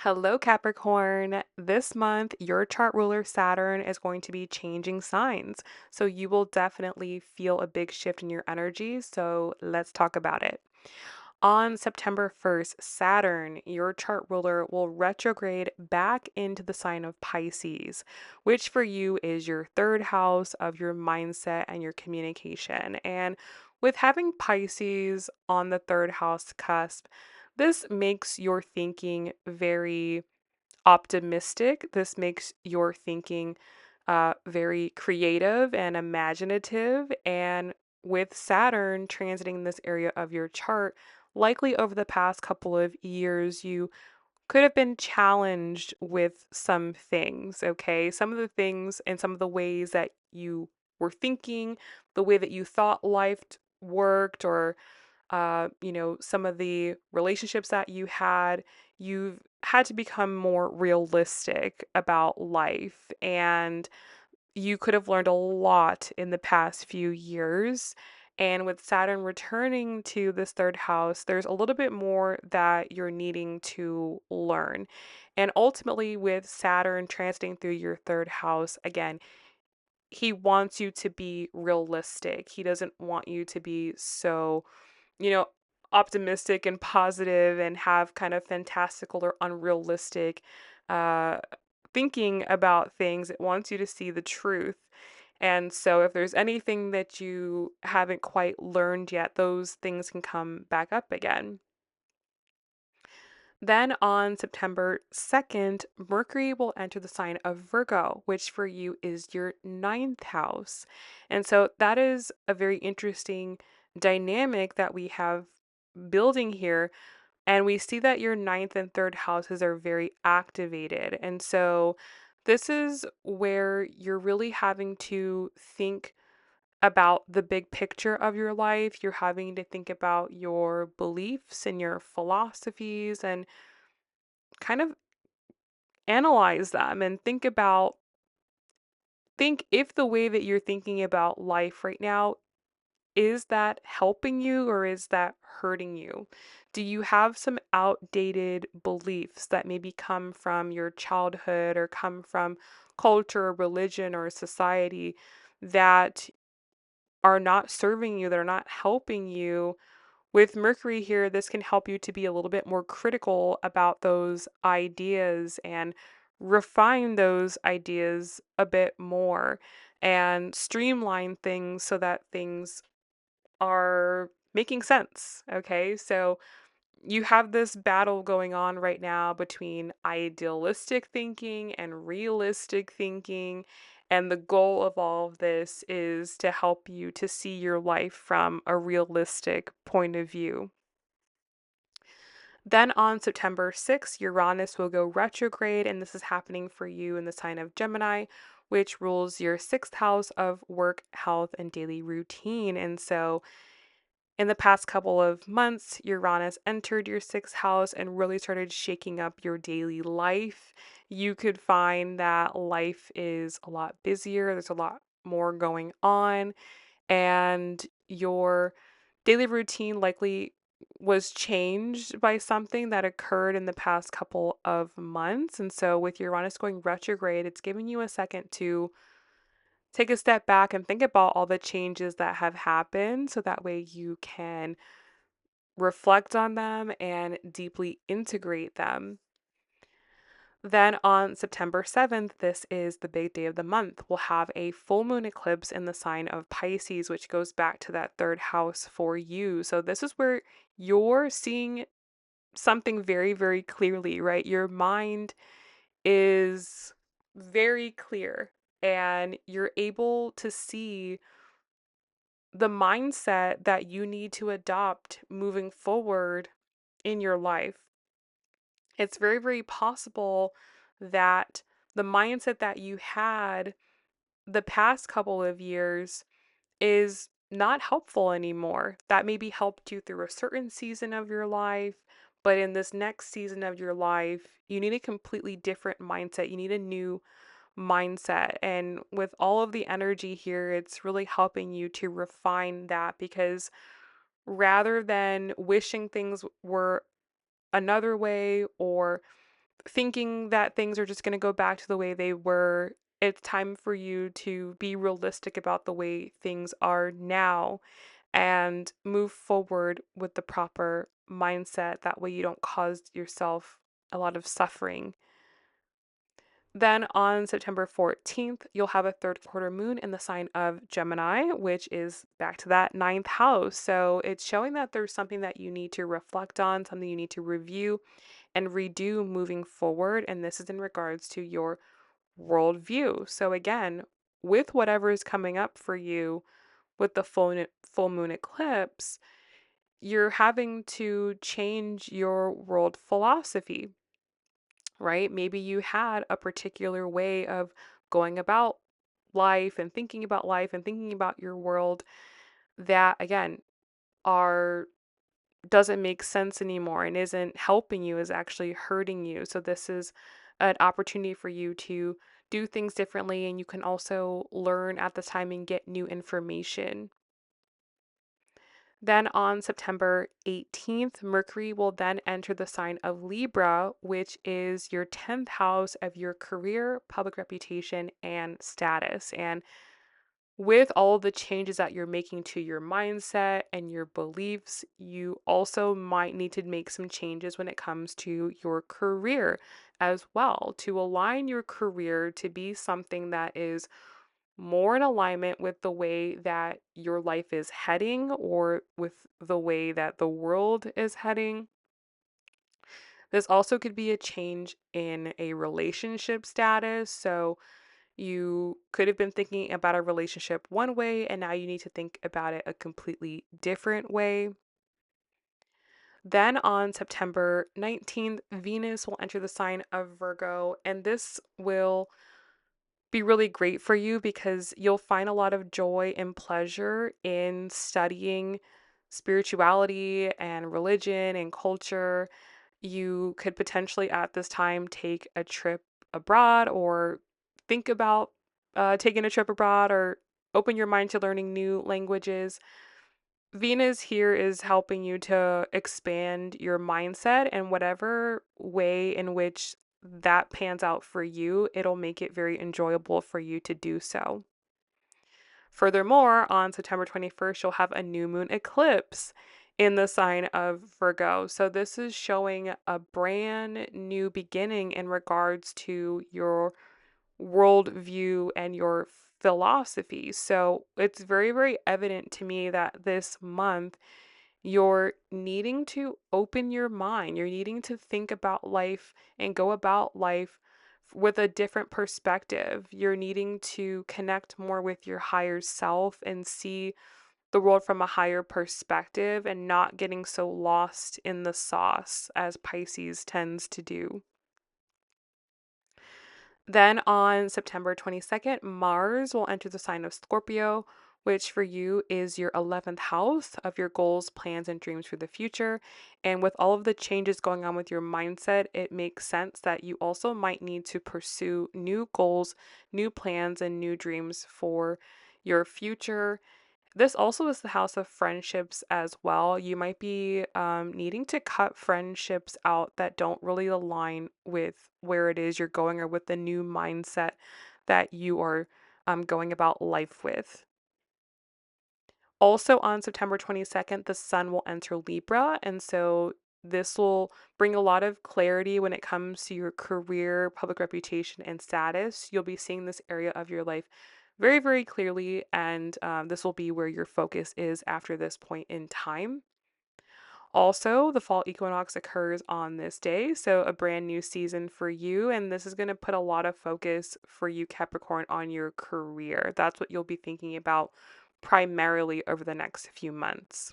Hello, Capricorn. This month, your chart ruler Saturn is going to be changing signs. So you will definitely feel a big shift in your energy. So let's talk about it. On September 1st, Saturn, your chart ruler, will retrograde back into the sign of Pisces, which for you is your third house of your mindset and your communication. And with having Pisces on the third house cusp, this makes your thinking very optimistic. This makes your thinking very creative and imaginative. And with Saturn transiting this area of your chart, likely over the past couple of years, you could have been challenged with some things, okay? Some of the things and some of the ways that you were thinking, the way that you thought life worked, or some of the relationships that you had, you've had to become more realistic about life. And you could have learned a lot in the past few years. And with Saturn returning to this third house, there's a little bit more that you're needing to learn. And ultimately, with Saturn transiting through your third house, again, he wants you to be realistic. He doesn't want you to be so you know, optimistic and positive and have kind of fantastical or unrealistic uh, thinking about things. It wants you to see the truth. And so, if there's anything that you haven't quite learned yet, those things can come back up again. Then on September 2nd, Mercury will enter the sign of Virgo, which for you is your ninth house. And so that is a very interesting dynamic that we have building here. And we see that your ninth and third houses are very activated. And so this is where you're really having to think about the big picture of your life. You're having to think about your beliefs and your philosophies and kind of analyze them and think if the way that you're thinking about life right now, is that helping you or is that hurting you? Do you have some outdated beliefs that maybe come from your childhood or come from culture or religion or society that are not serving you, that are not helping you? With Mercury here, this can help you to be a little bit more critical about those ideas and refine those ideas a bit more and streamline things so that things are making sense. Okay. So you have this battle going on right now between idealistic thinking and realistic thinking. And the goal of all of this is to help you to see your life from a realistic point of view. Then on September 6th, Uranus will go retrograde, and this is happening for you in the sign of Gemini, which rules your sixth house of work, health, and daily routine. And so in the past couple of months, Uranus entered your sixth house and really started shaking up your daily life. You could find that life is a lot busier, there's a lot more going on, and your daily routine likely was changed by something that occurred in the past couple of months. And so, with Uranus going retrograde, it's giving you a second to take a step back and think about all the changes that have happened so that way you can reflect on them and deeply integrate them. Then on September 7th, this is the big day of the month, we'll have a full moon eclipse in the sign of Pisces, which goes back to that third house for you. So, this is where you're seeing something very, very clearly, right? Your mind is very clear and you're able to see the mindset that you need to adopt moving forward in your life. It's very, very possible that the mindset that you had the past couple of years is not helpful anymore. That maybe helped you through a certain season of your life, but in this next season of your life, you need a completely different mindset. You need a new mindset. And with all of the energy here, it's really helping you to refine that because rather than wishing things were another way or thinking that things are just going to go back to the way they were. It's time for you to be realistic about the way things are now and move forward with the proper mindset. That way, you don't cause yourself a lot of suffering. Then on September 14th, you'll have a third quarter moon in the sign of Gemini, which is back to that ninth house. So it's showing that there's something that you need to reflect on, something you need to review and redo moving forward. And this is in regards to your worldview. So again, with whatever is coming up for you with the full moon eclipse, you're having to change your world philosophy, right? Maybe you had a particular way of going about life and thinking about your world that again are doesn't make sense anymore and isn't helping you, is actually hurting you. So this is an opportunity for you to do things differently, and you can also learn at this time and get new information. Then on September 18th, Mercury will then enter the sign of Libra, which is your 10th house of your career, public reputation, and status. And with all the changes that you're making to your mindset and your beliefs, you also might need to make some changes when it comes to your career as well, to align your career to be something that is more in alignment with the way that your life is heading or with the way that the world is heading. This also could be a change in a relationship status. So you could have been thinking about a relationship one way, and now you need to think about it a completely different way. Then on September 19th, Venus will enter the sign of Virgo, and this will be really great for you because you'll find a lot of joy and pleasure in studying spirituality and religion and culture. You could potentially at this time take a trip abroad or think about taking a trip abroad or open your mind to learning new languages. Venus here is helping you to expand your mindset, and whatever way in which that pans out for you, it'll make it very enjoyable for you to do so. Furthermore, on September 21st, you'll have a new moon eclipse in the sign of Virgo. So, this is showing a brand new beginning in regards to your worldview and your philosophy. So, it's very, very evident to me that this month you're needing to open your mind. You're needing to think about life and go about life with a different perspective. You're needing to connect more with your higher self and see the world from a higher perspective and not getting so lost in the sauce as Pisces tends to do. Then on September 22nd, Mars will enter the sign of Scorpio, which for you is your 11th house of your goals, plans, and dreams for the future. And with all of the changes going on with your mindset, it makes sense that you also might need to pursue new goals, new plans, and new dreams for your future. This also is the house of friendships as well. You might be needing to cut friendships out that don't really align with where it is you're going or with the new mindset that you are going about life with. Also on September 22nd, the sun will enter Libra. And so this will bring a lot of clarity when it comes to your career, public reputation, and status. You'll be seeing this area of your life very, very clearly. And this will be where your focus is after this point in time. Also, the fall equinox occurs on this day, so a brand new season for you. And this is going to put a lot of focus for you, Capricorn, on your career. That's what you'll be thinking about primarily over the next few months.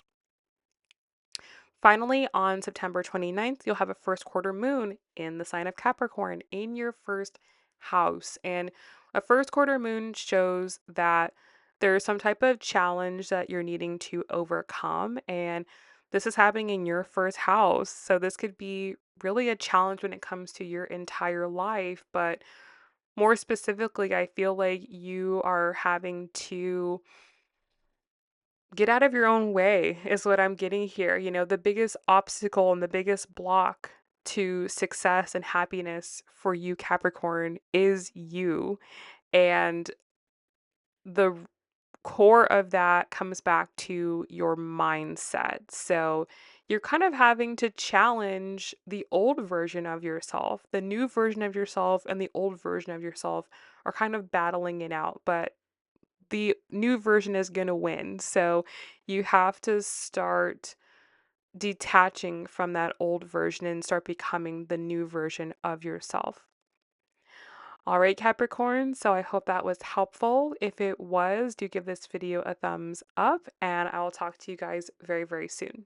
Finally, on September 29th, you'll have a first quarter moon in the sign of Capricorn in your first house. And a first quarter moon shows that there's some type of challenge that you're needing to overcome. And this is happening in your first house. So this could be really a challenge when it comes to your entire life. But more specifically, I feel like you are having to get out of your own way is what I'm getting here. You know, the biggest obstacle and the biggest block to success and happiness for you, Capricorn, is you. And the core of that comes back to your mindset. So you're kind of having to challenge the old version of yourself. The new version of yourself and the old version of yourself are kind of battling it out, but the new version is going to win. So you have to start detaching from that old version and start becoming the new version of yourself. All right, Capricorn, so I hope that was helpful. If it was, do give this video a thumbs up, and I will talk to you guys very, very soon.